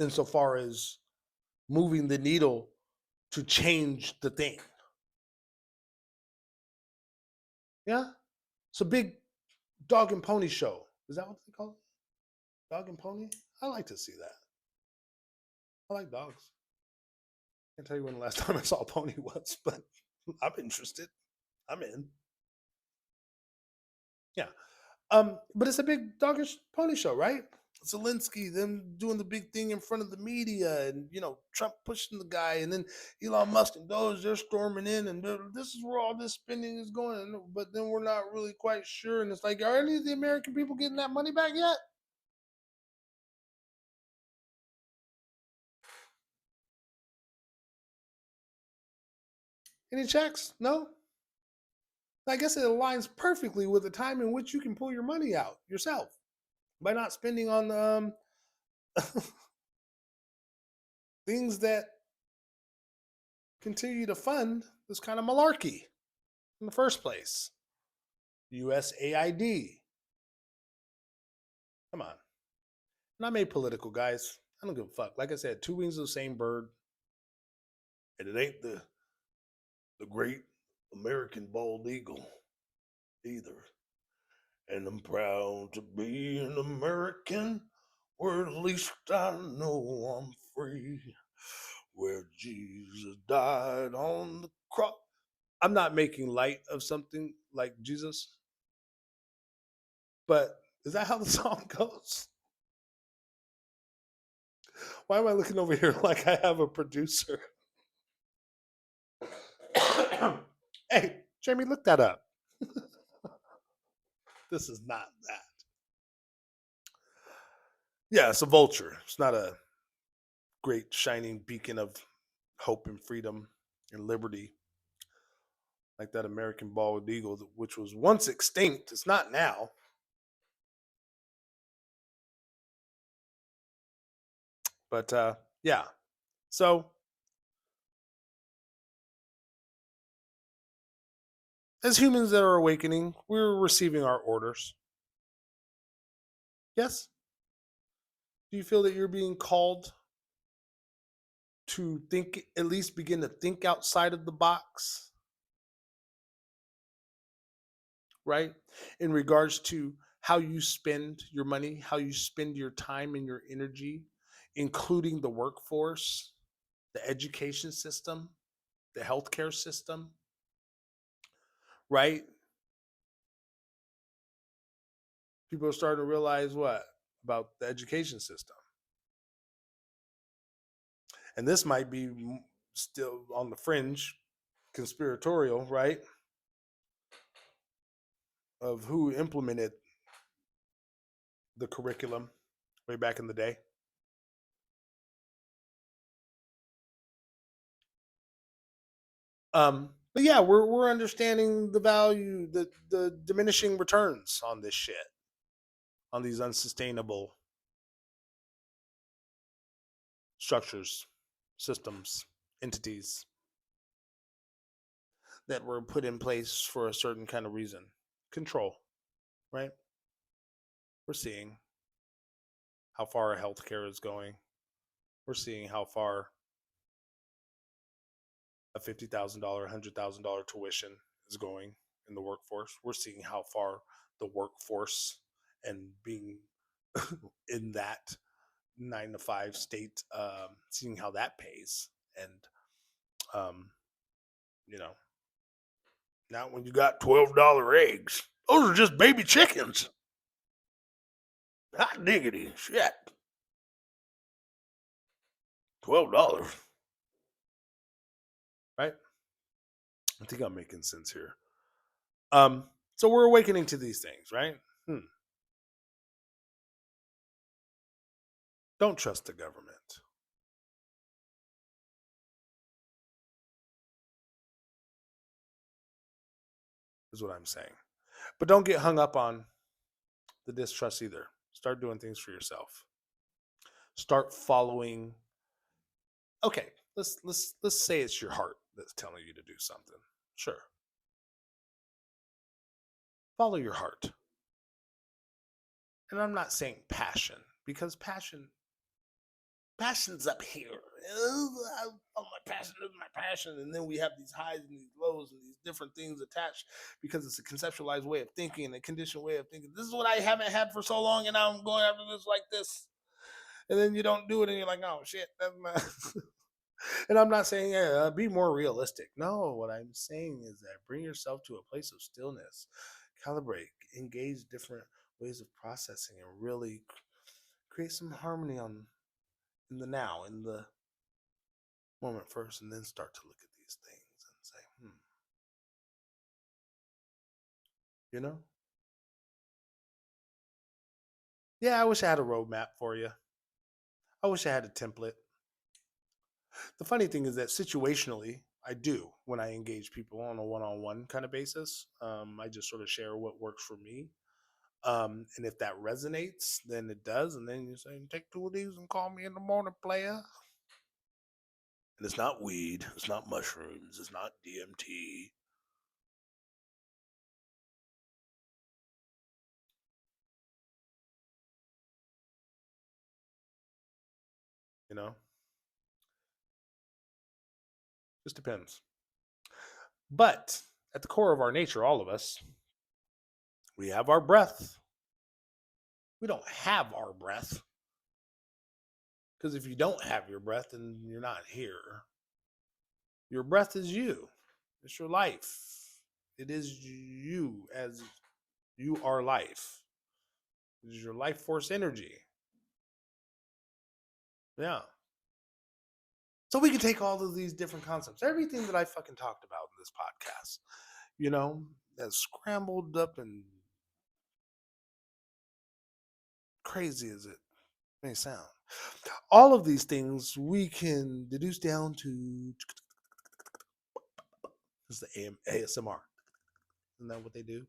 insofar as moving the needle to change the thing. Yeah, it's a big dog and pony show. Is that what they call it? Dog and pony? I like to see that. I like dogs. Can't tell you when the last time I saw a pony was, but I'm interested. I'm in. Yeah. But it's a big doggish pony show, right? Zelensky, them doing the big thing in front of the media, and Trump pushing the guy, and then Elon Musk and those they're storming in, and this is where all this spending is going. But then we're not really quite sure, and it's like, are any of the American people getting that money back yet? Any checks? No. I guess it aligns perfectly with the time in which you can pull your money out yourself by not spending on things that continue to fund this kind of malarkey. in the first place? USAID. Come on. Not made political, guys. I don't give a fuck. Like I said, two wings of the same bird. And it ain't the great American bald eagle either. And I'm proud to be an American, where at least I know I'm free. Where Jesus died on the cross. I'm not making light of something like Jesus, but is that how the song goes? Why am I looking over here like I have a producer? Hey, Jamie, look that up. This is not that. Yeah, it's a vulture. It's not a great shining beacon of hope and freedom and liberty like that American bald eagle, which was once extinct. It's not now. But yeah. So as humans that are awakening, we're receiving our orders. Yes. Do you feel that you're being called to think, at least begin to think outside of the box, right? In regards to how you spend your money, how you spend your time and your energy, including the workforce, the education system, the healthcare system, right? People are starting to realize what about the education system. And this might be still on the fringe, conspiratorial, right? Of who implemented the curriculum way back in the day. But yeah, we're understanding the value, the diminishing returns on this shit, on these unsustainable structures, systems, entities that were put in place for a certain kind of reason. Control, right? We're seeing how far our healthcare is going. We're seeing how far a $50,000, $100,000 tuition is going in the workforce. We're seeing how far the workforce and being in that 9 to 5 state, seeing how that pays. And, um, you know, now when you got $12 eggs, those are just baby chickens. Hot diggity. Shit. $12. Right? I think I'm making sense here. So we're awakening to these things, right? Don't trust the government, is what I'm saying. But don't get hung up on the distrust either. Start doing things for yourself. Start following. Okay, let's say it's your heart that's telling you to do something. Sure, follow your heart. And I'm not saying passion, because passion's up here. Oh, my passion, and then we have these highs and these lows and these different things attached because it's a conceptualized way of thinking and a conditioned way of thinking. This is what I haven't had for so long, and now I'm going after this like this. And then you don't do it, and you're like, oh shit, that's my. And I'm not saying be more realistic. No, what I'm saying is that bring yourself to a place of stillness, calibrate, engage different ways of processing, and really create some harmony on in the now, in the moment first, and then start to look at these things and say, you know, yeah, I wish I had a roadmap for you. I wish I had a template. The funny thing is that situationally, I do when I engage people on a one-on-one kind of basis. I just sort of share what works for me. And if that resonates, then it does. And then you say, take 2 of these and call me in the morning, player. And it's not weed, it's not mushrooms, it's not DMT. You know, just depends. But at the core of our nature, all of us, we have our breath. We don't have our breath. Because if you don't have your breath, then you're not here. Your breath is you, it's your life. It is you as you are life. It is your life force energy. Yeah. So we can take all of these different concepts, everything that I fucking talked about in this podcast, you know, as scrambled up and crazy as it may sound. All of these things we can deduce down to is the ASMR. Isn't that what they do?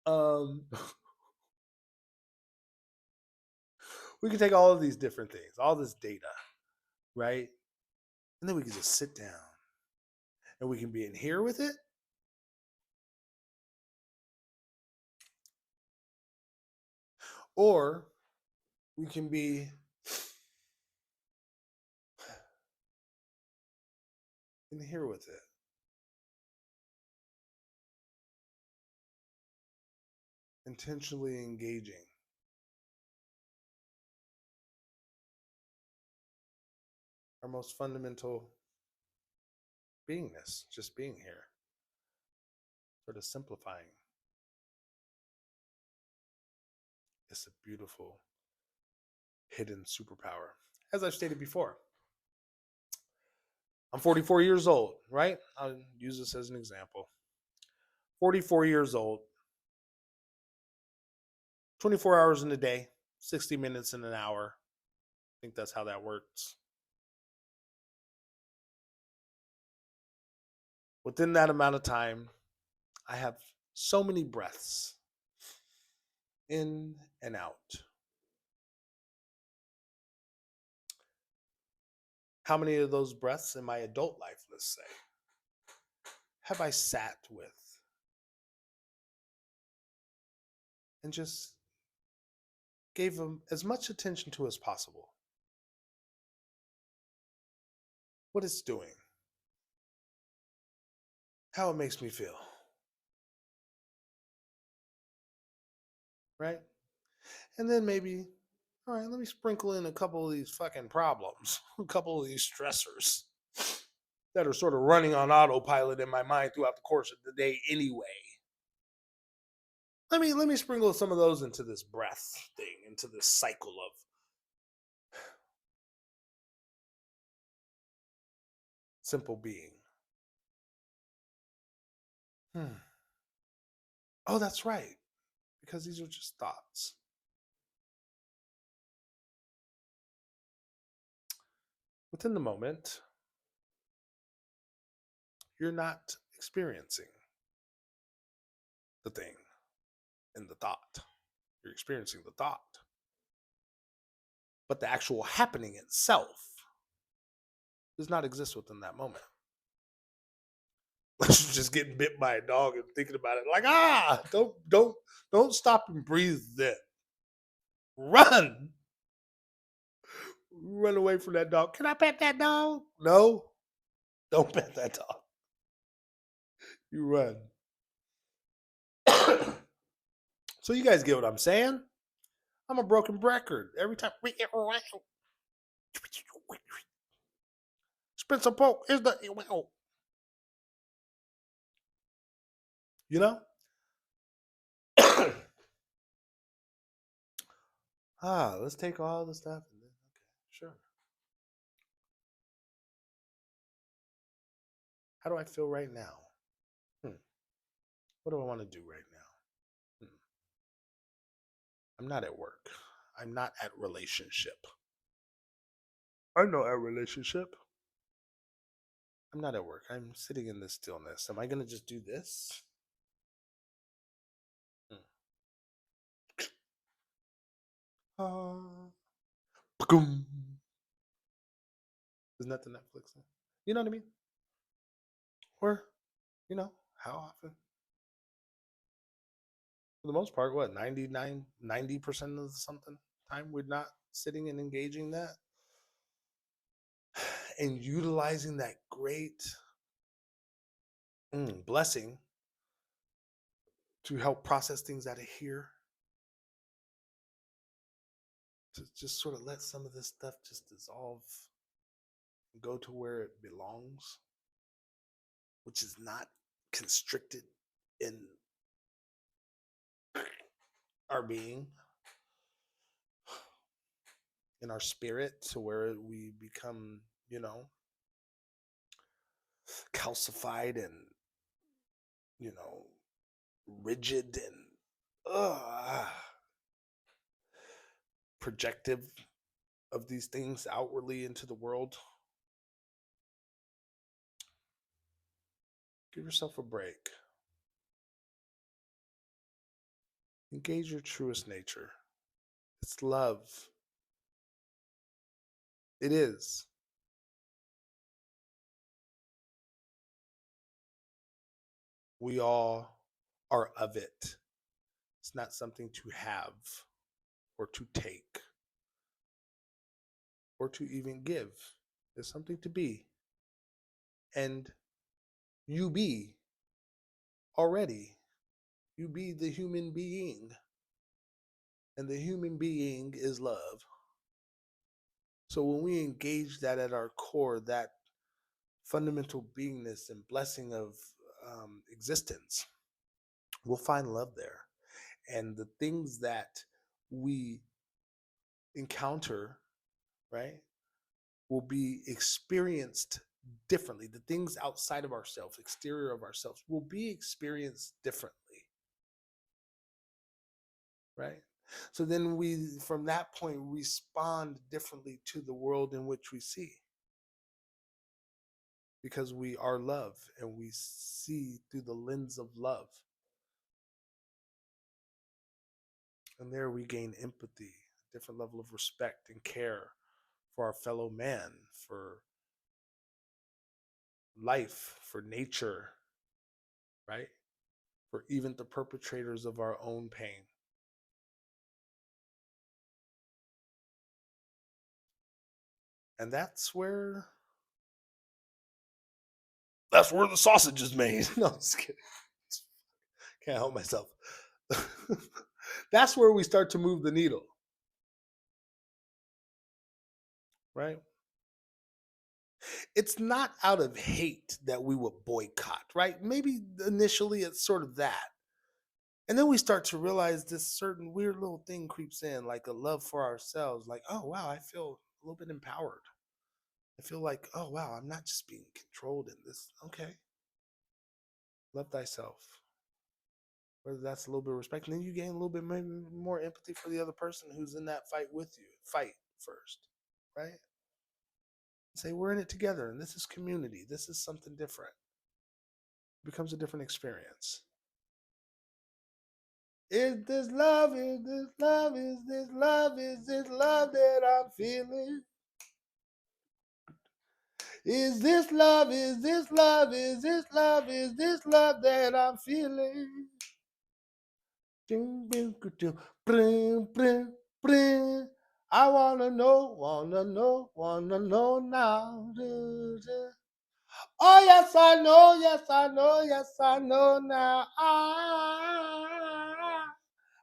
Um, we can take all of these different things, all this data, right? And then we can just sit down and we can be in here with it. Or we can be in here with it. Intentionally engaging. Our most fundamental beingness, just being here, sort of simplifying. It's a beautiful hidden superpower. As I've stated before, I'm 44 years old, right? I'll use this as an example. 44 years old, 24 hours in a day, 60 minutes in an hour. I think that's how that works. Within that amount of time, I have so many breaths in and out. How many of those breaths in my adult life, let's say, have I sat with and just gave them as much attention to as possible? What it's doing, how it makes me feel, right? And then maybe, all right, let me sprinkle in a couple of these fucking problems, a couple of these stressors that are sort of running on autopilot in my mind throughout the course of the day anyway. Let me sprinkle some of those into this breath thing, into this cycle of simple being. Hmm. Oh, that's right, because these are just thoughts. Within the moment, you're not experiencing the thing in the thought. You're experiencing the thought. But the actual happening itself does not exist within that moment. Unless you're just getting bit by a dog and thinking about it, like, don't stop and breathe then. Run. Run away from that dog. Can I pet that dog? No, don't pet that dog. You run. So you guys get what I'm saying? I'm a broken record. Every time Spencer Polk is the you know? Let's take all the stuff and then okay, sure. How do I feel right now? Hmm. What do I want to do right now? Hmm. I'm not at work. I'm not at relationship. I'm not at relationship. I'm not at work. I'm sitting in this stillness. Am I gonna just do this? Hmm. Boom. Isn't that the Netflix thing? You know what I mean? Or, how often? For the most part, what, 90% of something time we're not sitting and engaging that and utilizing that great blessing to help process things out of here, to just sort of let some of this stuff just dissolve and go to where it belongs, which is not constricted in our being, in our spirit, to where we become, calcified and, you know, rigid and projective of these things outwardly into the world. Give yourself a break. Engage your truest nature. It's love. It is. We all are of it. It's not something to have or to take or to even give. It's something to be. And you be already. You be the human being. And the human being is love. So when we engage that at our core, that fundamental beingness and blessing of existence, we'll find love there. And the things that we encounter, right, will be experienced differently. The things outside of ourselves, exterior of ourselves, will be experienced differently, right? So then we, from that point, respond differently to the world in which we see, because we are love and we see through the lens of love. And there we gain empathy, a different level of respect and care for our fellow man, for life, for nature, right? For even the perpetrators of our own pain. And that's where the sausage is made. No, I'm just kidding. Can't help myself. That's where we start to move the needle, right? It's not out of hate that we would boycott, right? Maybe initially it's sort of that. And then we start to realize this certain weird little thing creeps in, like a love for ourselves. Like, oh, wow, I feel a little bit empowered. I feel like, oh, wow, I'm not just being controlled in this. Okay. Love thyself. Whether that's a little bit of respect. And then you gain a little bit more empathy for the other person who's in that fight with you. Fight first, right? Say, we're in it together, and this is community. This is something different. It becomes a different experience. Is this love? Is this love? Is this love? Is this love that I'm feeling? Is this love? Is this love? Is this love? Is this love that I'm feeling? I wanna know now. Oh, yes, I know, yes, I know, yes, I know now.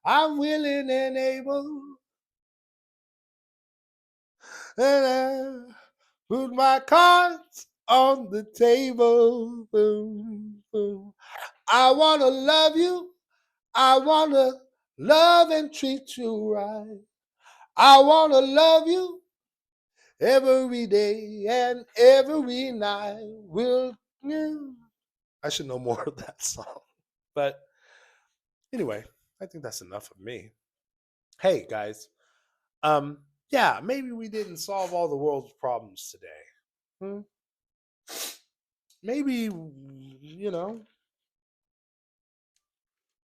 I'm willing and able. And I put my cards on the table. Boom, boom. I want to love you. I want to love and treat you right. I want to love you every day and every night. Will you? I should know more of that song. But anyway, I think that's enough of me. Hey, guys. Yeah, maybe we didn't solve all the world's problems today. Hmm? Maybe,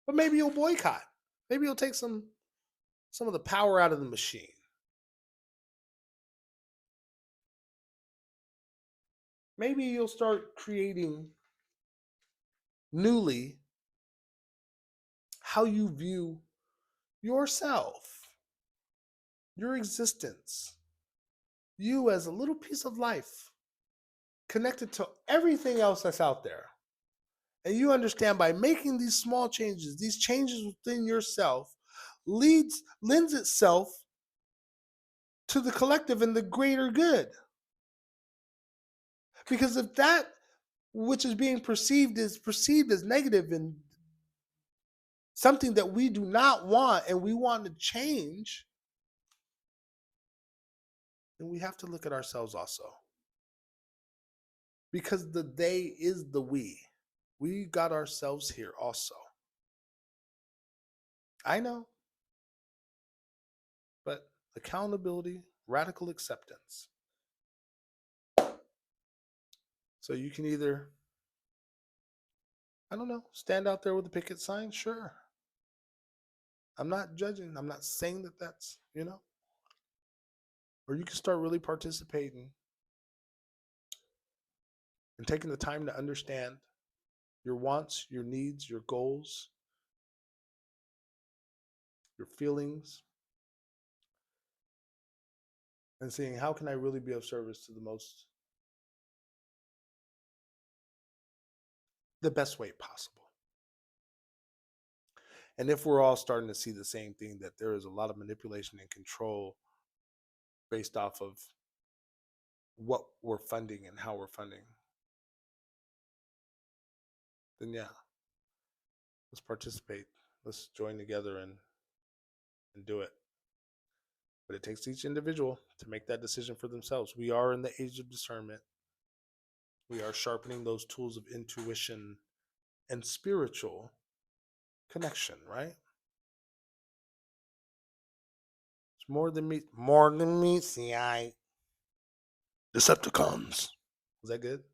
but maybe you'll boycott. Maybe you'll take some of the power out of the machine. Maybe you'll start creating newly how you view yourself. your existence, you as a little piece of life connected to everything else that's out there. And you understand by making these small changes, these changes within yourself lends itself to the collective and the greater good. Because if that which is being perceived is perceived as negative and something that we do not want and we want to change, then we have to look at ourselves also. Because the they is the we. We got ourselves here also. I know, but accountability, radical acceptance. So you can either, I don't know, stand out there with a picket sign, sure. I'm not judging. I'm not saying that that's. Or you can start really participating and taking the time to understand your wants, your needs, your goals, your feelings, and seeing how can I really be of service to the best way possible. And if we're all starting to see the same thing, that there is a lot of manipulation and control based off of what we're funding and how we're funding, then yeah, let's participate. Let's join together and do it. But it takes each individual to make that decision for themselves. We are in the age of discernment. We are sharpening those tools of intuition and spiritual connection, right? It's more than meets the eye. Decepticons. Was that good?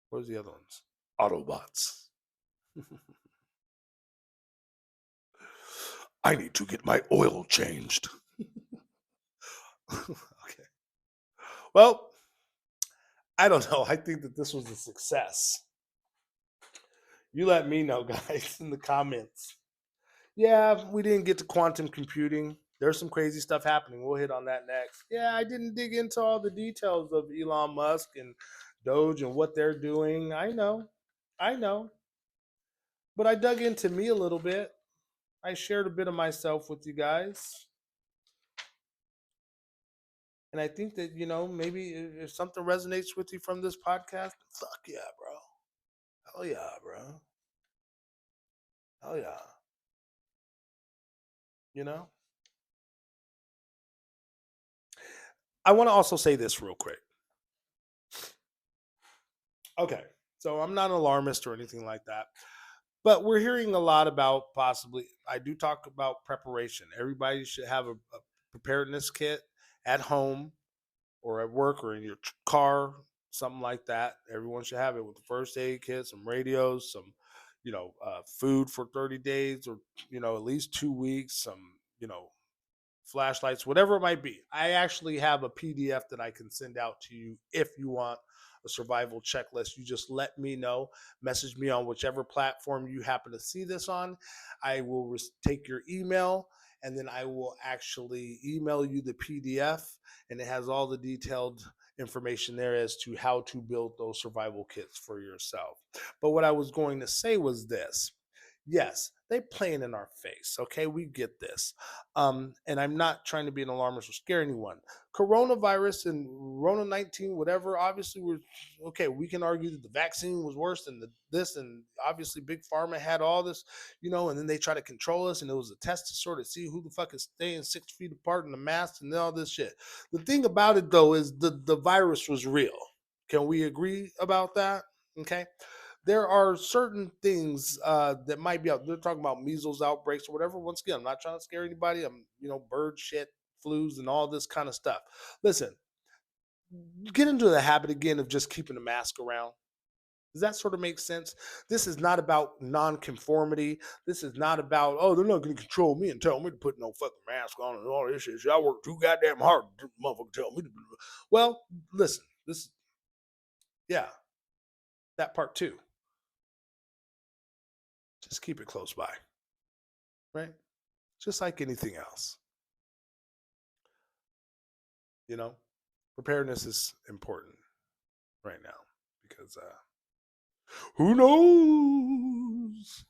Where's the other ones? Autobots. I need to get my oil changed. Okay. Well, I don't know. I think that this was a success. You let me know, guys, in the comments. Yeah, we didn't get to quantum computing. There's some crazy stuff happening. We'll hit on that next. Yeah, I didn't dig into all the details of Elon Musk and Doge and what they're doing. I know. I know. But I dug into me a little bit. I shared a bit of myself with you guys. And I think that, maybe if something resonates with you from this podcast, fuck yeah, bro. Hell yeah, bro. Hell yeah. You know? I want to also say this real quick. Okay. So I'm not an alarmist or anything like that. But we're hearing a lot about possibly, I do talk about preparation. Everybody should have a preparedness kit at home or at work or in your car, something like that. Everyone should have it with the first aid kit, some radios, some, food for 30 days or, at least 2 weeks, some, flashlights, whatever it might be. I actually have a PDF that I can send out to you if you want a survival checklist. You just let me know. Message me on whichever platform you happen to see this on. I will take your email and then I will actually email you the PDF, and it has all the detailed information there as to how to build those survival kits for yourself. But what I was going to say was this. Yes, they playing in our face. Okay, we get this. And I'm not trying to be an alarmist or scare anyone. Coronavirus and Rona 19, whatever, obviously we're okay. We can argue that the vaccine was worse than this, and obviously Big Pharma had all this, and then they try to control us, and it was a test to sort of see who the fuck is staying 6 feet apart in the mask and all this shit. The thing about it though is the virus was real. Can we agree about that? Okay. There are certain things that might be out. They're talking about measles outbreaks or whatever. Once again, I'm not trying to scare anybody. I'm, bird shit, flus, and all this kind of stuff. Listen, get into the habit again of just keeping a mask around. Does that sort of make sense? This is not about nonconformity. This is not about, oh, they're not going to control me and tell me to put no fucking mask on and all this shit. I work too goddamn hard to motherfucker tell me to. Well, listen, yeah, that part too. Just keep it close by, right? Just like anything else. You know, preparedness is important right now because who knows?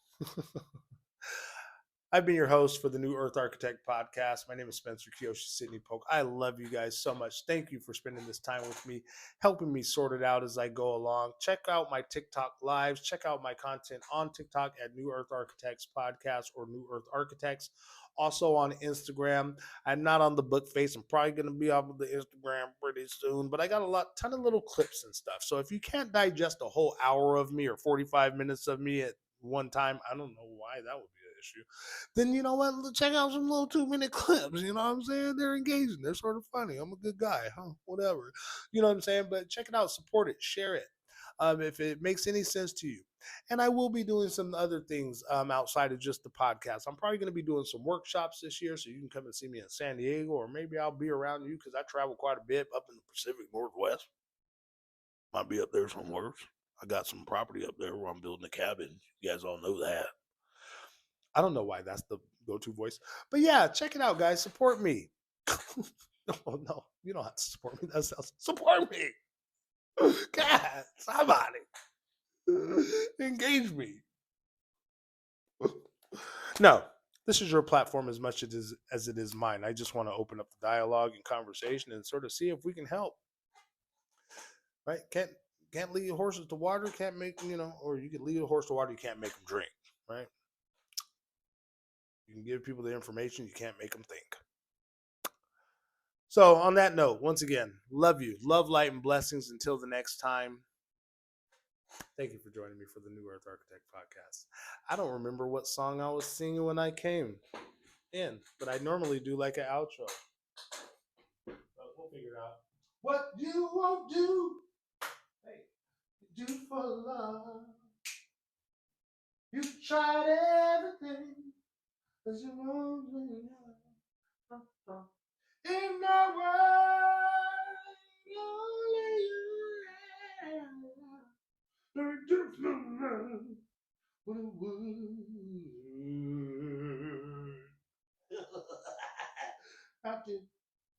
I've been your host for the New Earth Architect podcast. My name is Spencer Kiyoshi Sidney Polk. I love you guys so much. Thank you for spending this time with me, helping me sort it out as I go along. Check out my TikTok lives. Check out my content on TikTok at New Earth Architects Podcast or New Earth Architects. Also on Instagram. I'm not on the book face. I'm probably going to be off of the Instagram pretty soon, but I got ton of little clips and stuff. So if you can't digest a whole hour of me or 45 minutes of me at one time, I don't know why that would be an issue, then you know what? Check out some little 2 minute clips. You know what I'm saying? They're engaging. They're sort of funny. I'm a good guy, huh? Whatever. You know what I'm saying? But check it out, support it, share it. If it makes any sense to you. And I will be doing some other things outside of just the podcast. I'm probably going to be doing some workshops this year, so you can come and see me in San Diego, or maybe I'll be around you because I travel quite a bit up in the Pacific Northwest. Might be up there somewhere. I got some property up there where I'm building a cabin. You guys all know that. I don't know why that's the go-to voice, but yeah, check it out, guys. Support me. No, you don't have to support me. That sounds support me. God, somebody engage me. No, this is your platform as much as it is mine. I just want to open up the dialogue and conversation and sort of see if we can help. Right? Can't lead horses to water. Can't make or you can lead a horse to water. You can't make them drink. Right? You can give people the information. You can't make them think. So, on that note, once again, love you. Love, light, and blessings. Until the next time, thank you for joining me for the New Earth Architect podcast. I don't remember what song I was singing when I came in, but I normally do like an outro. But we'll figure it out. What you won't do, hey, do for love. You tried everything, cause you won't do in my world, only you. What a word. Not to